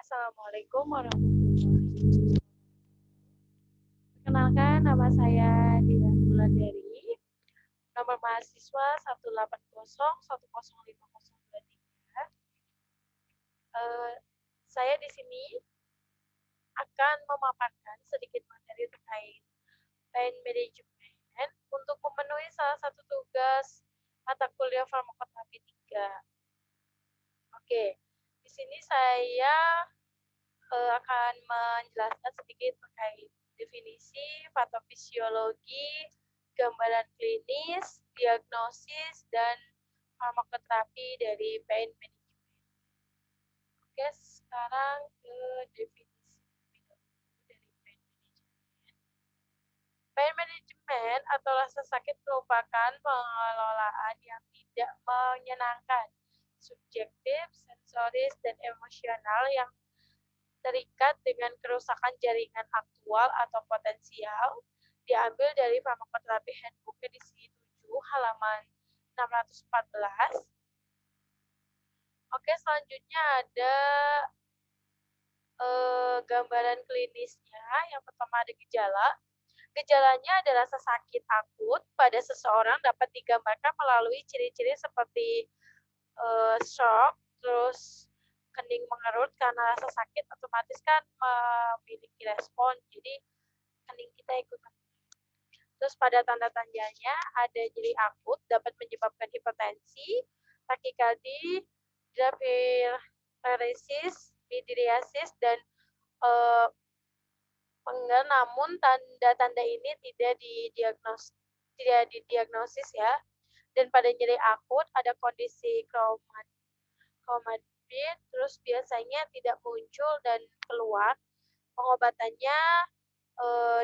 Assalamualaikum warahmatullahi wabarakatuh. Perkenalkan, nama saya Dian Wulandari, nomor mahasiswa 180105023. Eh, saya di sini akan memaparkan sedikit materi terkait pain management untuk memenuhi salah satu tugas mata kuliah farmakoterapi 3. Oke, di sini saya akan menjelaskan sedikit terkait definisi, patofisiologi, gambaran klinis, diagnosis, dan farmakoterapi dari pain management. Oke, sekarang ke definisi dari pain management. Pain management atau rasa sakit merupakan pengelolaan yang tidak menyenangkan, subjektif, sensoris, dan emosional yang terikat dengan kerusakan jaringan aktual atau potensial, diambil dari Farmakoterapi Handbook edisi 7 halaman 614. Oke, selanjutnya ada gambaran klinisnya. Yang pertama ada gejala. Gejalanya adalah rasa sakit akut pada seseorang dapat digambarkan melalui ciri-ciri seperti shock, terus kening mengerut karena rasa sakit otomatis kan memiliki respon, jadi kening kita ikutan. Terus pada tanda-tandanya ada nyeri akut dapat menyebabkan hipertensi, takikardi, diabetes, midriasis, dan penggal, namun tanda-tanda ini tidak didiagnosis ya. Dan pada nyeri akut ada kondisi komorbid, terus biasanya tidak muncul dan keluar. Pengobatannya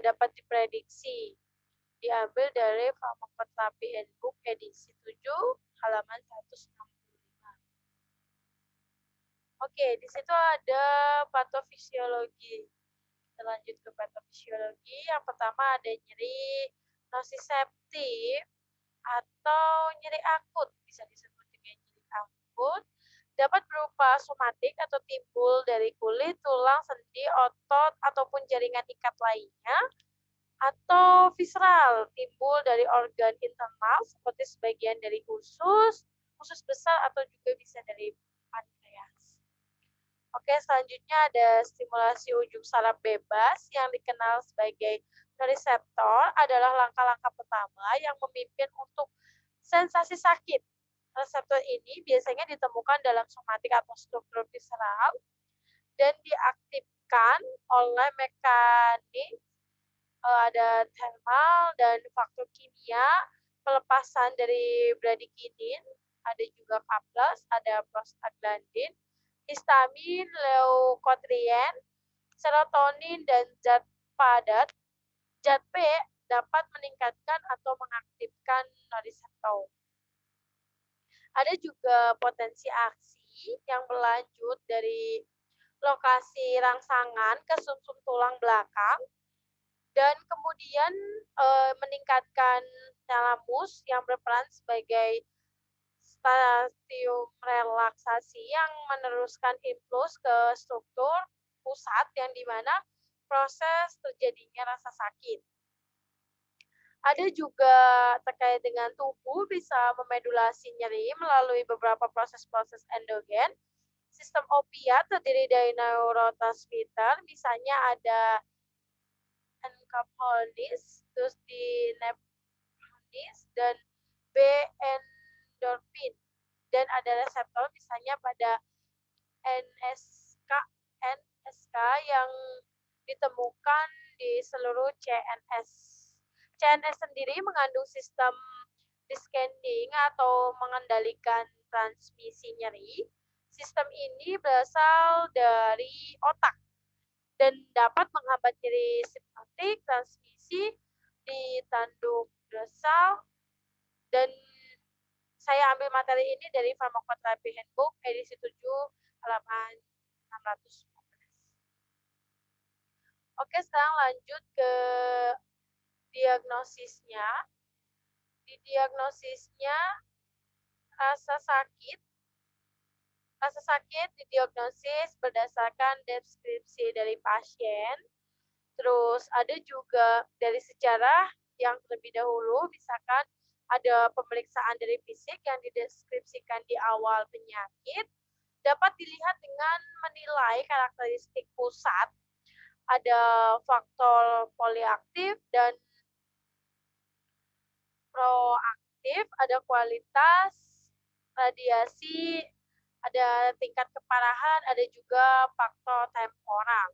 dapat diprediksi. Diambil dari Farmakoterapi Handbook edisi 7 halaman 165. Oke, di situ ada patofisiologi. Kita lanjut ke patofisiologi. Yang pertama ada nyeri nosiseptif atau nyeri akut, bisa disebut dengan nyeri akut, dapat berupa somatik atau timbul dari kulit, tulang, sendi, otot, ataupun jaringan ikat lainnya, atau visceral, timbul dari organ internal seperti sebagian dari usus besar, atau juga bisa dari pankreas. Oke, selanjutnya ada stimulasi ujung saraf bebas yang dikenal sebagai reseptor adalah langkah-langkah pertama yang memimpin untuk sensasi sakit. Reseptor ini biasanya ditemukan dalam somatik atau struktur visceral dan diaktifkan oleh mekanik ada thermal dan faktor kimia, pelepasan dari bradikinin, ada juga kaplas, ada prostaglandin, histamin, leukotrien, serotonin, dan zat padat. Zat P dapat meningkatkan atau mengaktifkan reseptor. Ada juga potensi aksi yang berlanjut dari lokasi rangsangan ke sumsum tulang belakang dan kemudian meningkatkan talamus yang berperan sebagai stasium relaksasi yang meneruskan impuls ke struktur pusat yang dimana proses terjadinya rasa sakit. Ada juga terkait dengan tubuh bisa memodulasi nyeri melalui beberapa proses-proses endogen. Sistem opiat terdiri dari neurotransmitter, misalnya ada enkapholis, terus di nephronis, dan B-endorfin. Dan ada reseptor misalnya pada NSK yang ditemukan di seluruh CNS. CNS sendiri mengandung sistem discending atau mengendalikan transmisi nyeri. Sistem ini berasal dari otak dan dapat menghambat nyeri simptomatik, transmisi di tanduk dorsal. Dan saya ambil materi ini dari Farmakoterapi Handbook edisi 7 halaman 614. Oke, sekarang lanjut ke diagnosisnya. Di diagnosisnya rasa sakit Rasa sakit didiagnosis berdasarkan deskripsi dari pasien. Terus ada juga dari sejarah yang terlebih dahulu, misalkan ada pemeriksaan dari fisik yang dideskripsikan di awal penyakit, dapat dilihat dengan menilai karakteristik pusat, ada faktor poliaktif dan proaktif, ada kualitas, radiasi, ada tingkat keparahan, ada juga faktor temporal.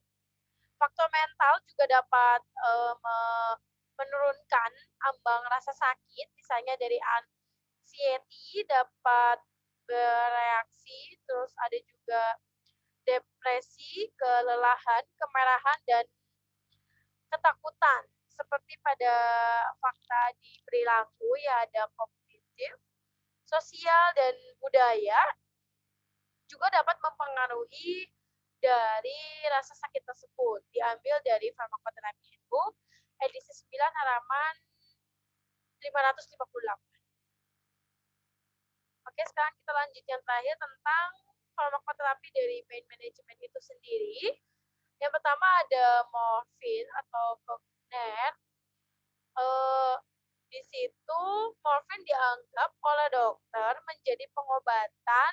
Faktor mental juga dapat menurunkan ambang rasa sakit, misalnya dari anxiety dapat bereaksi, terus ada juga depresi, kelelahan, kemarahan, dan ketakutan. Seperti pada fakta di perilaku, ya ada kognitif, sosial, dan budaya juga dapat mempengaruhi dari rasa sakit tersebut. Diambil dari Pharmacotherapy Handbook, edisi 9 halaman 558. Oke, sekarang kita lanjut yang terakhir tentang farmakoterapi dari pain management itu sendiri. Yang pertama ada morfin atau Cogner. Di situ morfin dianggap oleh dokter menjadi pengobatan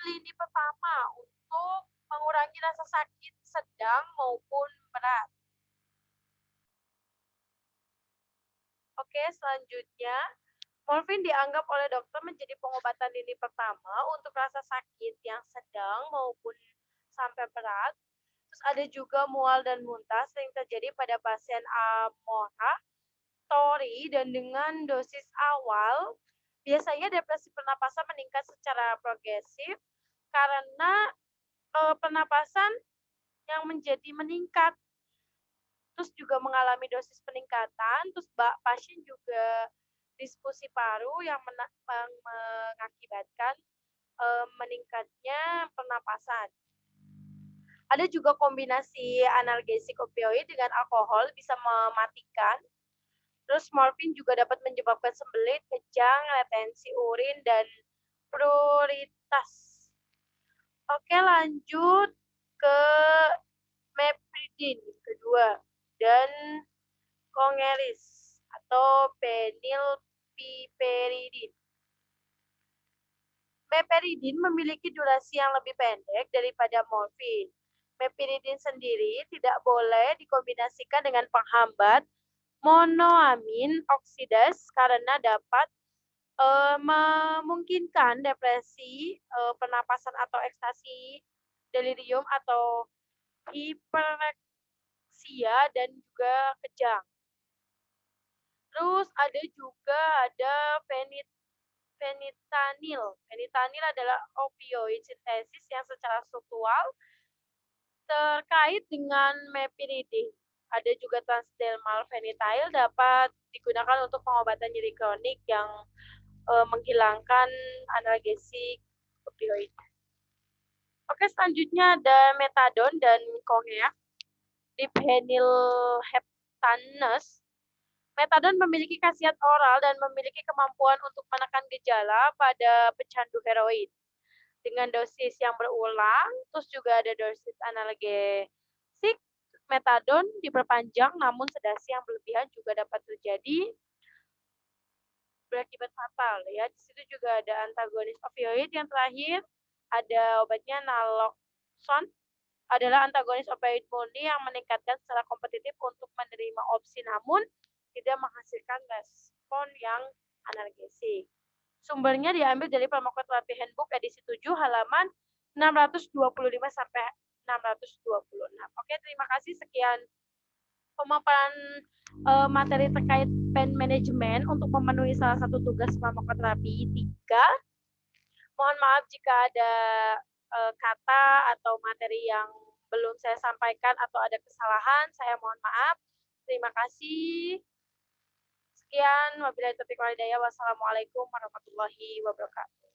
lini pertama untuk mengurangi rasa sakit sedang maupun berat. Oke, selanjutnya, morfin dianggap oleh dokter menjadi pengobatan lini pertama untuk rasa sakit yang sedang maupun sampai berat. Terus ada juga mual dan muntah sering terjadi pada pasien amora, tori, dan dengan dosis awal, biasanya depresi pernapasan meningkat secara progresif karena pernapasan yang menjadi meningkat, terus juga mengalami dosis peningkatan, terus pasien juga diskusi paru yang mengakibatkan meningkatnya pernapasan. Ada juga kombinasi analgesik opioid dengan alkohol bisa mematikan. Terus morfin juga dapat menyebabkan sembelit, kejang, retensi urin, dan pruritus. Oke, lanjut ke mepridin kedua dan kongeris atau fenilpiperidin. Meperidin memiliki durasi yang lebih pendek daripada morfin. Meperidin sendiri tidak boleh dikombinasikan dengan penghambat monoamin oksidase karena dapat memungkinkan depresi, pernapasan atau ekstasi, delirium atau hipereksia, dan juga kejang. Terus ada juga fenitanil. Fenitanil adalah opioid sintesis yang secara struktural terkait dengan mepiridin. Ada juga transdermal phenyl dapat digunakan untuk pengobatan nyeri kronik yang menghilangkan analgesik opioid. Oke, selanjutnya ada metadon dan kongeak. Diphenylheptanus. Metadon memiliki khasiat oral dan memiliki kemampuan untuk menekan gejala pada pecandu heroin dengan dosis yang berulang. Terus juga ada dosis analgesik. Metadon diperpanjang, namun sedasi yang berlebihan juga dapat terjadi berakibat fatal. Ya, di situ juga ada antagonis opioid. Yang terakhir ada obatnya naloxone, adalah antagonis opioid murni yang meningkatkan secara kompetitif untuk menerima opsi namun tidak menghasilkan respon yang analgesik. Sumbernya diambil dari Pharmacotherapy Handbook edisi 7 halaman 625 sampai 626. Oke, terima kasih. Sekian pemaparan materi terkait pain management untuk memenuhi salah satu tugas farmakoterapi 3. Mohon maaf jika ada kata atau materi yang belum saya sampaikan atau ada kesalahan, saya mohon maaf. Terima kasih. Sekian, wabillahi taufiq wal hidayah. Wassalamualaikum warahmatullahi wabarakatuh.